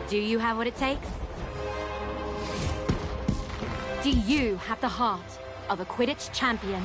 Do you have what it takes? Do you have the heart of a Quidditch champion?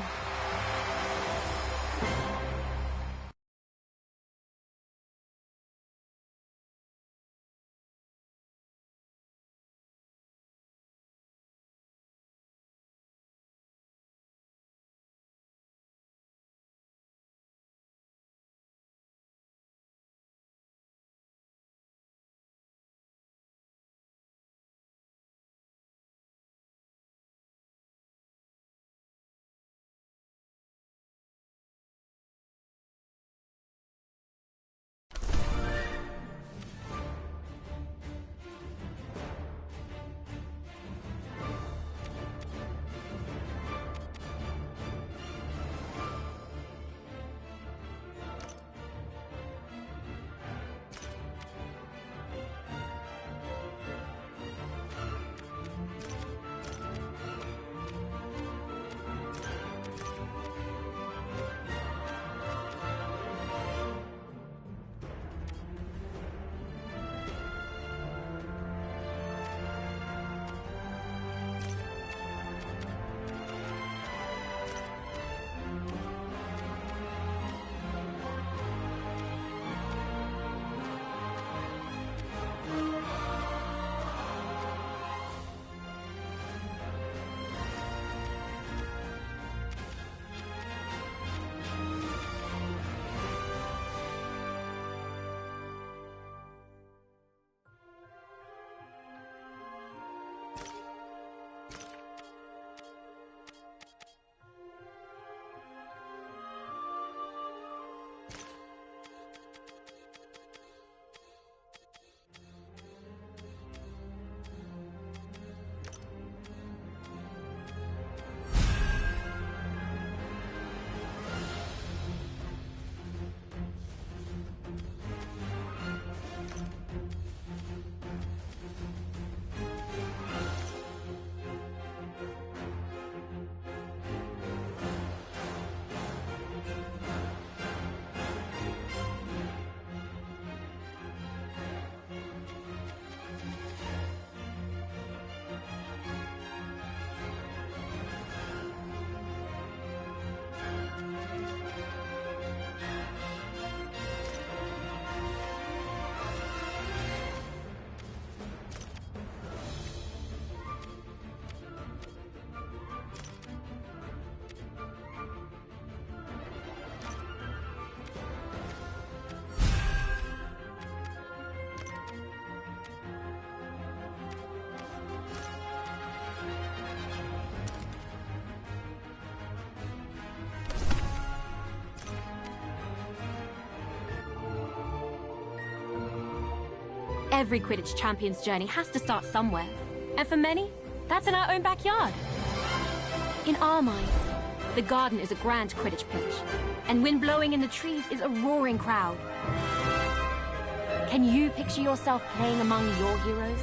Every Quidditch champion's journey has to start somewhere. And for many, that's in our own backyard. In our minds, the garden is a grand Quidditch pitch, and wind blowing in the trees is a roaring crowd. Can you picture yourself playing among your heroes?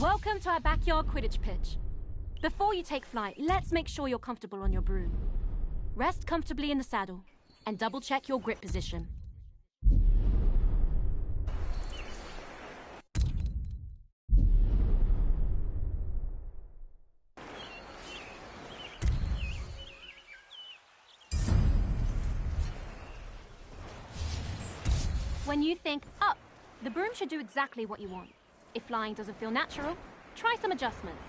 Welcome to our backyard Quidditch pitch. Before you take flight, let's make sure you're comfortable on your broom. Rest comfortably in the saddle and double-check your grip position. When you think, up, the broom should do exactly what you want. If flying doesn't feel natural, try some adjustments.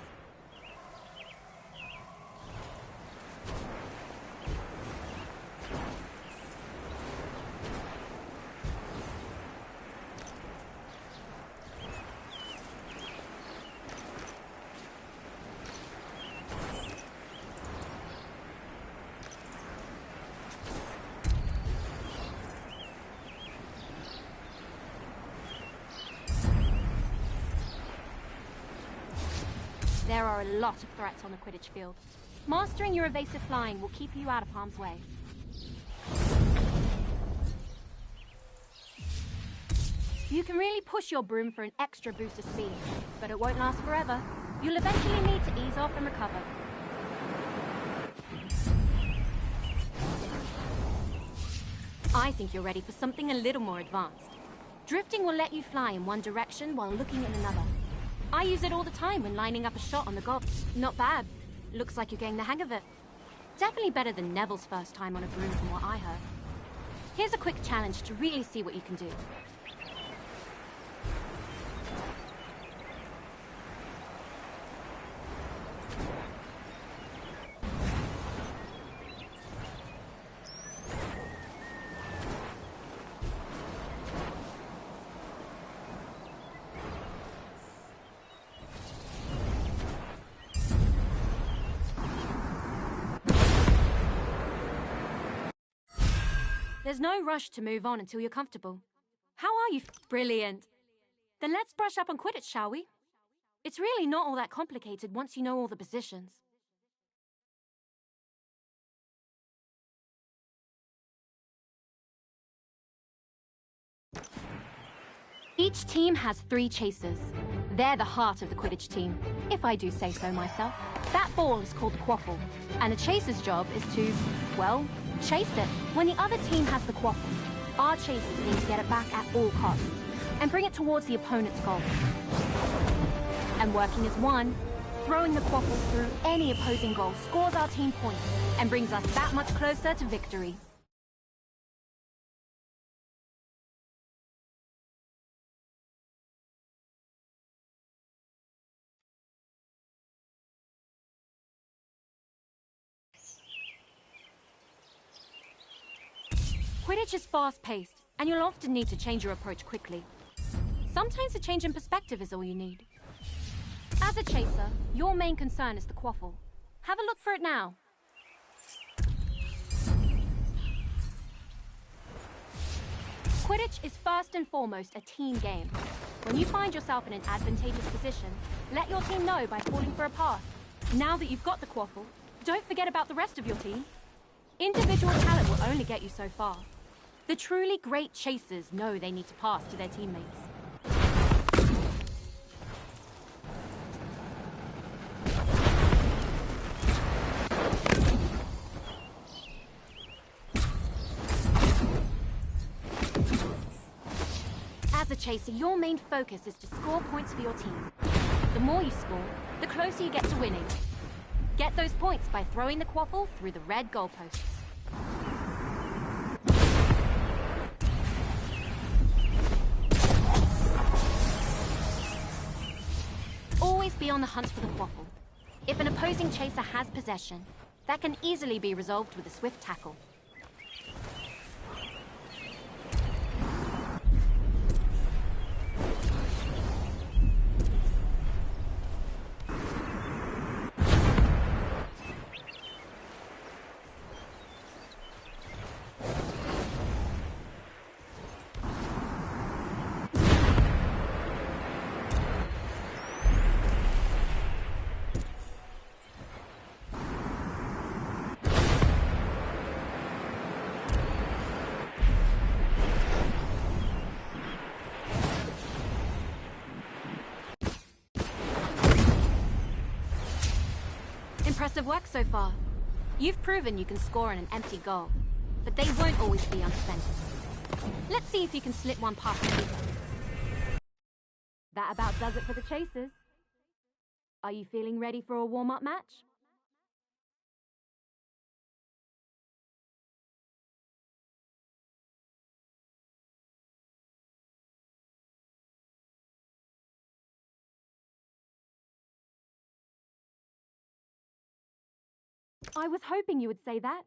There are a lot of threats on the Quidditch field. Mastering your evasive flying will keep you out of harm's way. You can really push your broom for an extra boost of speed, but it won't last forever. You'll eventually need to ease off and recover. I think you're ready for something a little more advanced. Drifting will let you fly in one direction while looking in another. I use it all the time when lining up a shot on the gob. Not bad. Looks like you're getting the hang of it. Definitely better than Neville's first time on a broom from what I heard. Here's a quick challenge to really see what you can do. There's no rush to move on until you're comfortable. How are you? Brilliant. Then let's brush up on Quidditch, shall we? It's really not all that complicated once you know all the positions. Each team has 3 chasers. They're the heart of the Quidditch team, if I do say so myself. That ball is called the quaffle, and a chaser's job is to, well, chase it. When the other team has the quaffle, our chasers need to get it back at all costs, and bring it towards the opponent's goal. And working as one, throwing the quaffle through any opposing goal scores our team points, and brings us that much closer to victory. Quidditch is fast-paced, and you'll often need to change your approach quickly. Sometimes a change in perspective is all you need. As a chaser, your main concern is the quaffle. Have a look for it now. Quidditch is first and foremost a team game. When you find yourself in an advantageous position, let your team know by calling for a pass. Now that you've got the quaffle, don't forget about the rest of your team. Individual talent will only get you so far. The truly great chasers know they need to pass to their teammates. As a chaser, your main focus is to score points for your team. The more you score, the closer you get to winning. Get those points by throwing the quaffle through the red goalposts. Always be on the hunt for the quaffle. If an opposing chaser has possession, that can easily be resolved with a swift tackle. Impressive work so far. You've proven you can score on an empty goal, but they won't always be unspent. Let's see if you can slip one past the keeper. That about does it for the chasers. Are you feeling ready for a warm-up match? I was hoping you would say that.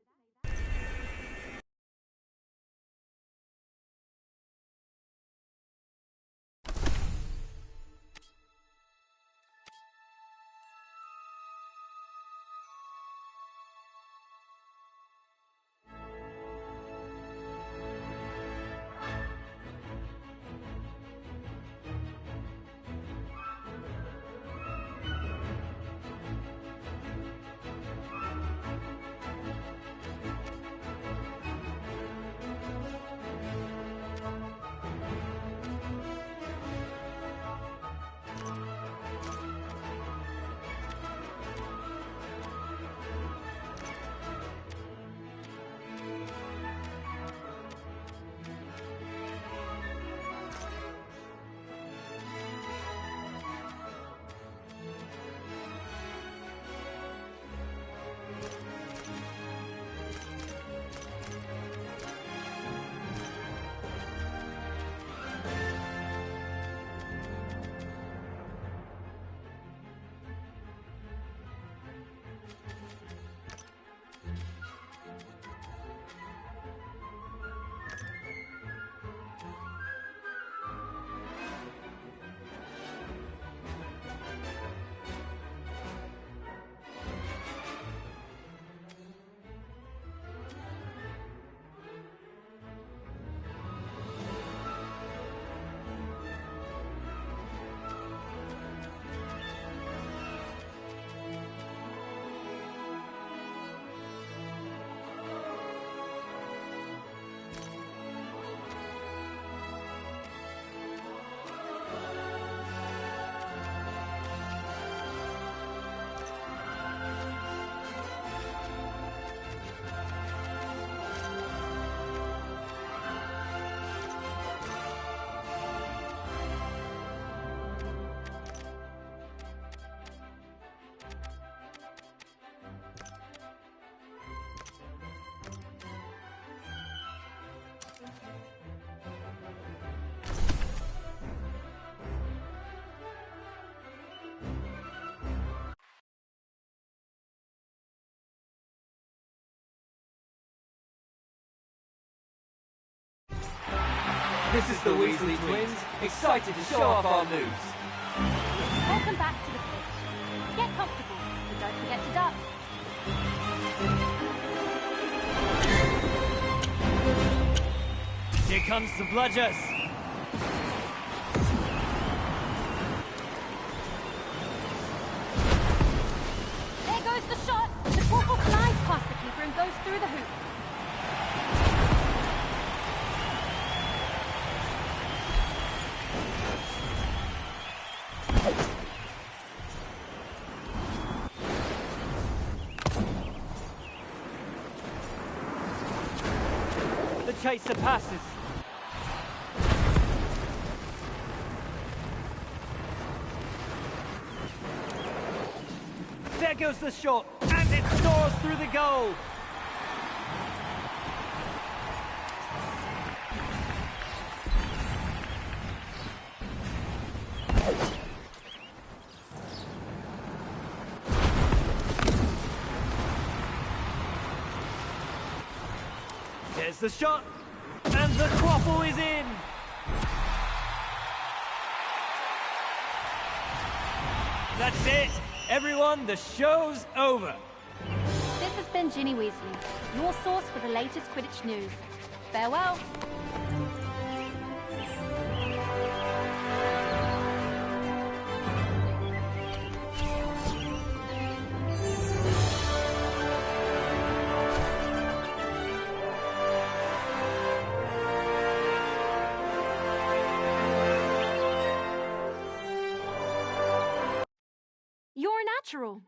This is the Weasley twins, excited to show off our moves. Welcome back to the pitch. Get comfortable, but don't forget to duck. Here comes the bludgers. There goes the shot. The Quaffle flies past the keeper and goes through the hoop. The chaser passes. There goes the shot, and it soars through the goal. There's the shot, and the Quaffle is in. That's it. Everyone, the show's over. This has been Ginny Weasley, your source for the latest Quidditch news. Farewell. You're a natural.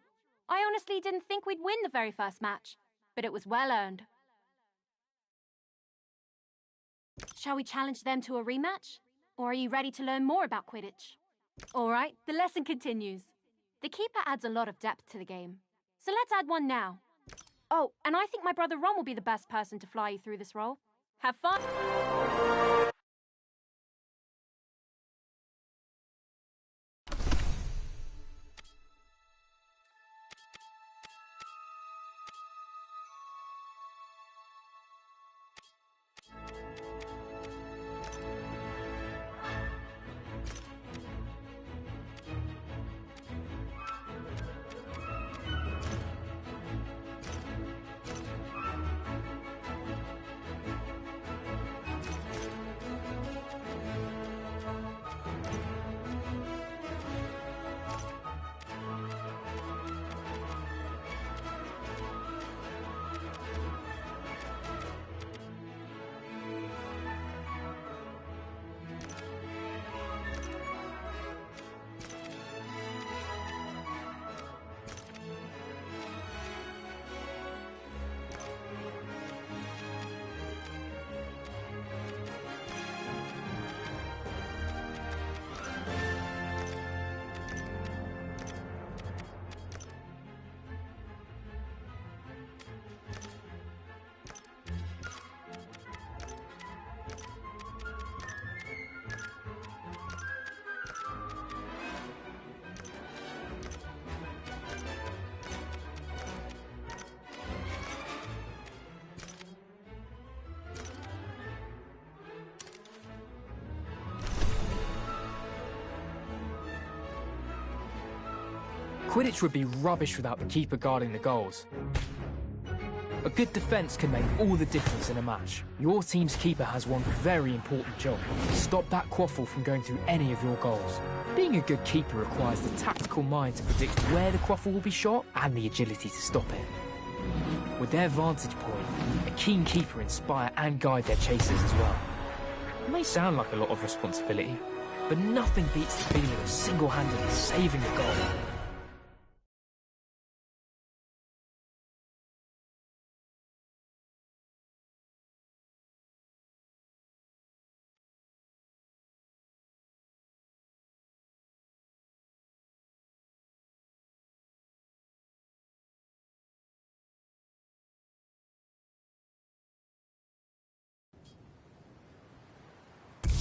I honestly didn't think we'd win the very first match, but it was well earned. Shall we challenge them to a rematch? Or are you ready to learn more about Quidditch? All right, the lesson continues. The keeper adds a lot of depth to the game, so let's add one now. Oh, and I think my brother Ron will be the best person to fly you through this role. Have fun! Quidditch would be rubbish without the keeper guarding the goals. A good defence can make all the difference in a match. Your team's keeper has one very important job: stop that quaffle from going through any of your goals. Being a good keeper requires the tactical mind to predict where the quaffle will be shot and the agility to stop it. With their vantage point, a keen keeper inspire and guide their chasers as well. It may sound like a lot of responsibility, but nothing beats the feeling of single-handedly saving a goal.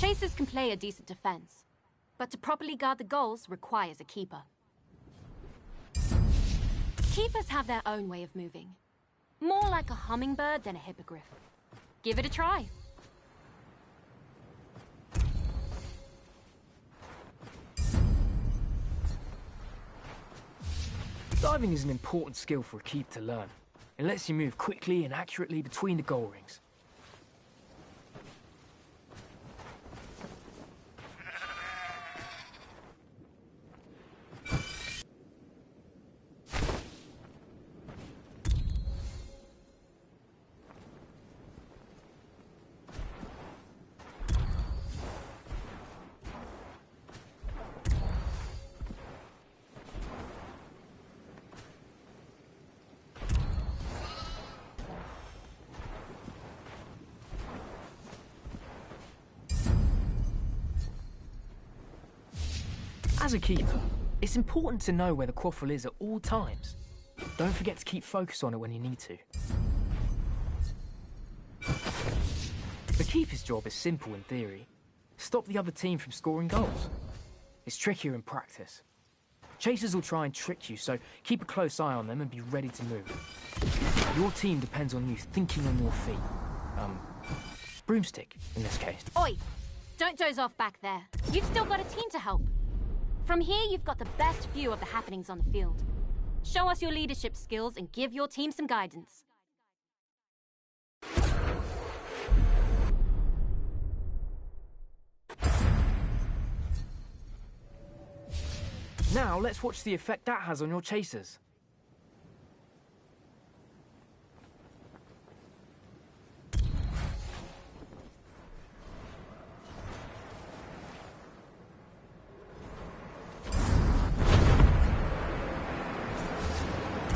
Chasers can play a decent defense, but to properly guard the goals requires a keeper. Keepers have their own way of moving. More like a hummingbird than a hippogriff. Give it a try. Diving is an important skill for a keeper to learn. It lets you move quickly and accurately between the goal rings. As a keeper, it's important to know where the quaffle is at all times. Don't forget to keep focus on it when you need to. The keeper's job is simple in theory. Stop the other team from scoring goals. It's trickier in practice. Chasers will try and trick you, so keep a close eye on them and be ready to move. Your team depends on you thinking on your feet. Broomstick, in this case. Oi! Don't doze off back there. You've still got a team to help. From here, you've got the best view of the happenings on the field. Show us your leadership skills and give your team some guidance. Now, let's watch the effect that has on your chasers.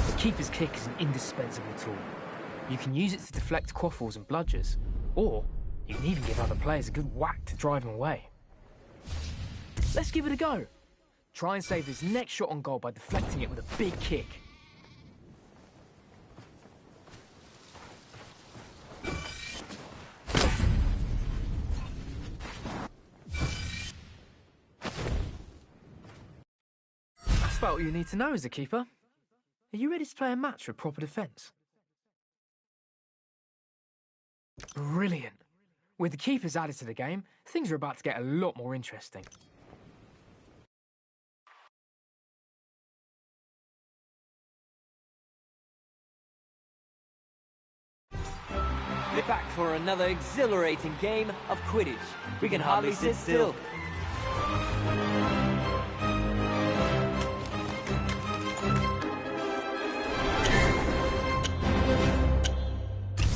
The keeper's kick is an indispensable tool. You can use it to deflect quaffles and bludgers, or you can even give other players a good whack to drive them away. Let's give it a go. Try and save this next shot on goal by deflecting it with a big kick. That's about all you need to know as a keeper. Are you ready to play a match with proper defence? Brilliant. With the keepers added to the game, things are about to get a lot more interesting. We're back for another exhilarating game of Quidditch. We can hardly sit still.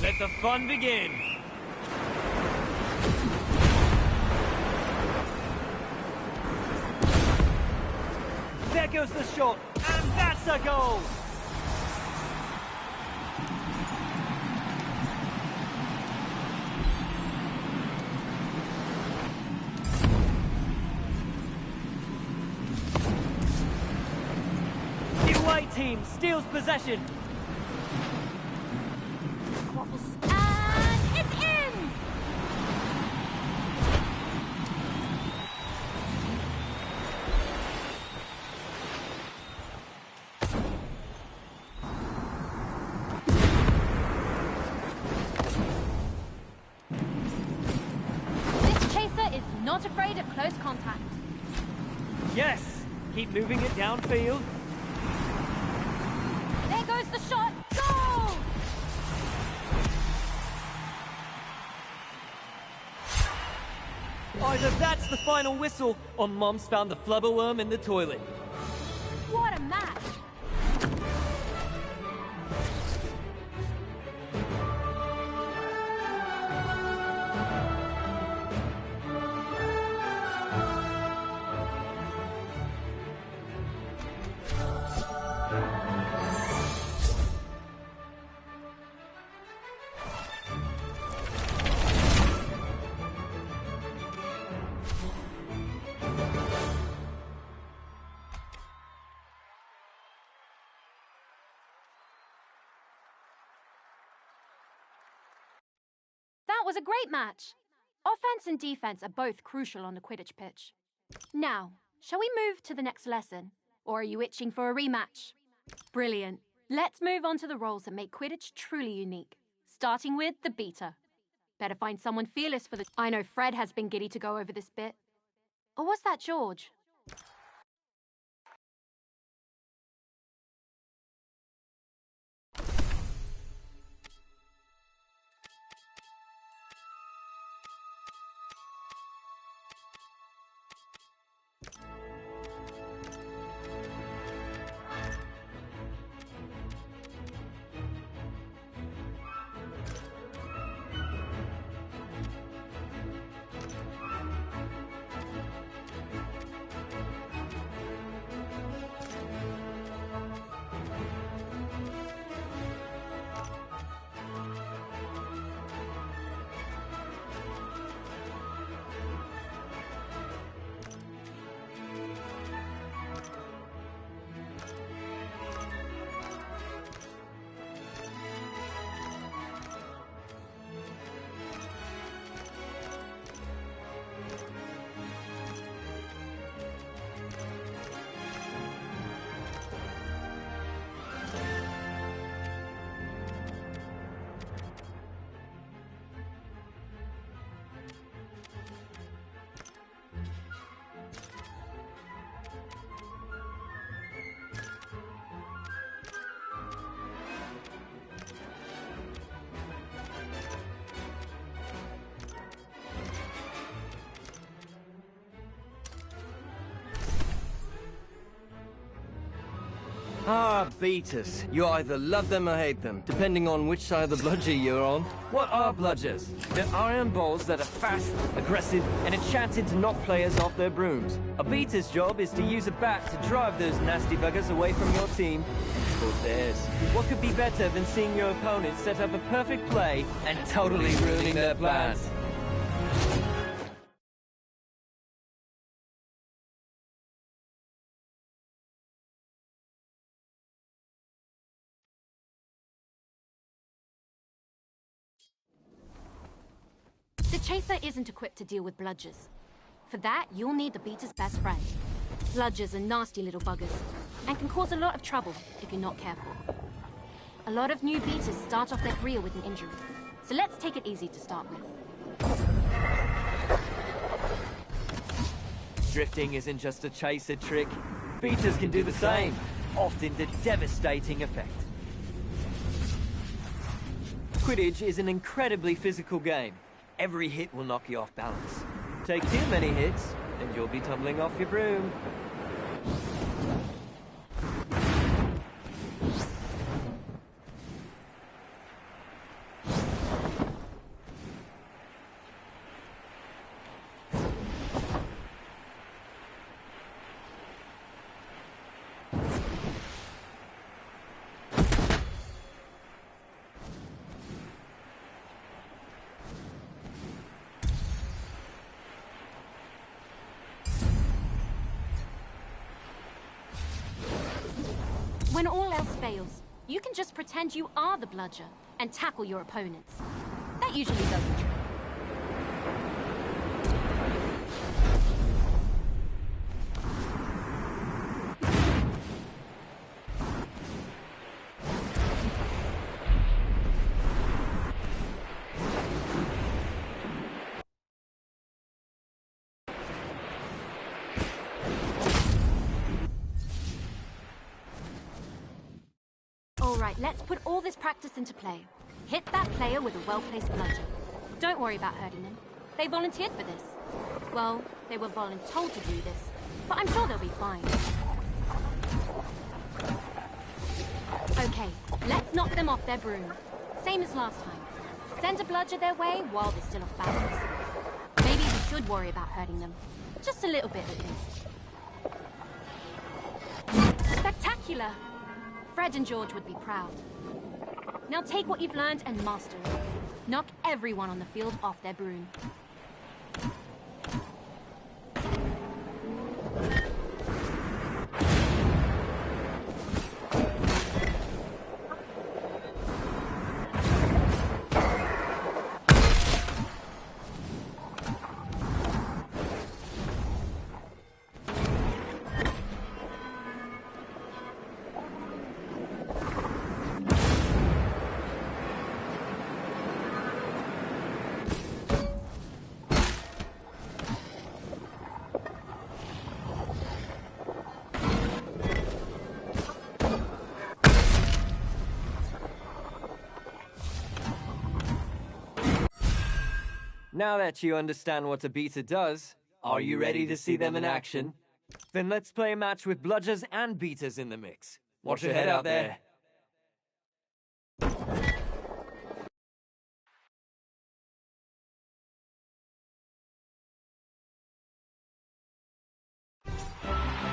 Let the fun begin! There goes the shot, and that's a goal! The away team steals possession. And it's in! This chaser is not afraid of close contact. Yes, keep moving it downfield. Here's the shot! Goal! Either that's the final whistle, or Mom's found the flubberworm in the toilet. What a match! That was a great match. Offense and defense are both crucial on the Quidditch pitch. Now, shall we move to the next lesson? Or are you itching for a rematch? Brilliant. Let's move on to the roles that make Quidditch truly unique. Starting with the beater. Better find someone fearless for the... I know Fred has been giddy to go over this bit. Or was that George? Ah, beaters. You either love them or hate them, depending on which side of the bludger you're on. What are bludgers? They're iron balls that are fast, aggressive, and enchanted to knock players off their brooms. A beater's job is to use a bat to drive those nasty buggers away from your team and toward theirs. What could be better than seeing your opponent set up a perfect play and totally ruining their plans? The Chaser isn't equipped to deal with bludgers. For that, you'll need the beater's best friend. Bludgers are nasty little buggers, and can cause a lot of trouble if you're not careful. A lot of new beaters start off their career with an injury, so let's take it easy to start with. Drifting isn't just a chaser trick. Beaters can do the same, often to devastating effect. Quidditch is an incredibly physical game. Every hit will knock you off balance. Take too many hits, and you'll be tumbling off your broom. When all else fails, you can just pretend you are the bludger and tackle your opponents. That usually does the trick. All right, let's put all this practice into play. Hit that player with a well-placed bludger. Don't worry about hurting them. They volunteered for this. Well, they were voluntold to do this, but I'm sure they'll be fine. Okay, let's knock them off their broom. Same as last time. Send a bludger their way while they're still off balance. Maybe we should worry about hurting them. Just a little bit at least. Spectacular! Fred and George would be proud. Now take what you've learned and master it. Knock everyone on the field off their broom. Now that you understand what a beater does, are you ready to see them in action? Then let's play a match with bludgers and beaters in the mix. Watch your head out there.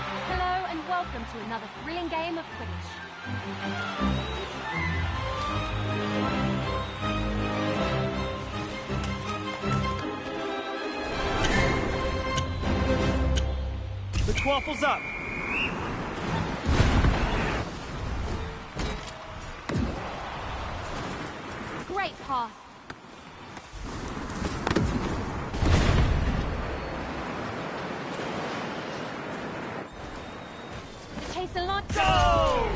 Hello and welcome to another thrilling game of Quidditch. The quaffle's up. Great pass. The chase a lot. Go!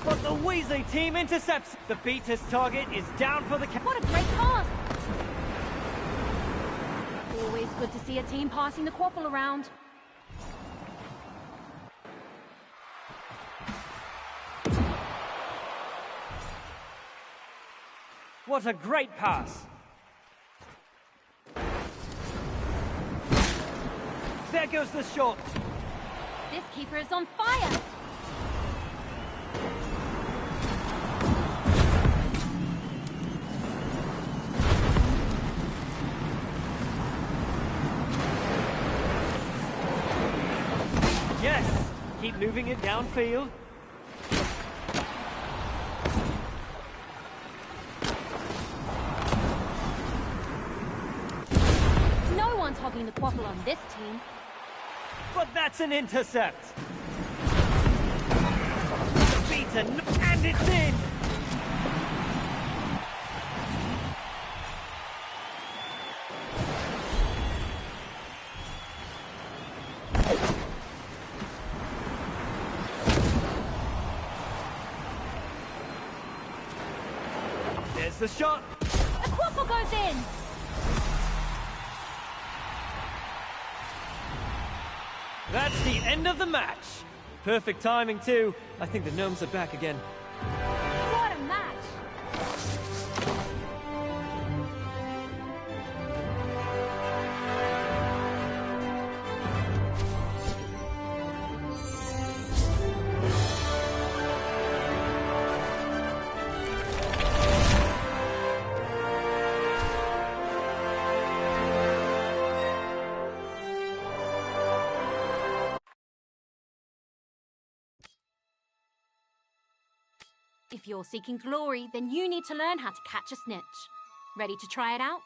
But the Weasley team intercepts. The beater's target is down for the count. What a great pass! Always good to see a team passing the quaffle around. What a great pass! There goes the shot. This keeper is on fire! Yes! Keep moving it downfield. No one's hogging the quaffle on this team. But that's an intercept. The beater, and it's in! There's the shot. The quaffle goes in! That's the end of the match. Perfect timing, too. I think the gnomes are back again. What a match! If you're seeking glory, then you need to learn how to catch a snitch. Ready to try it out?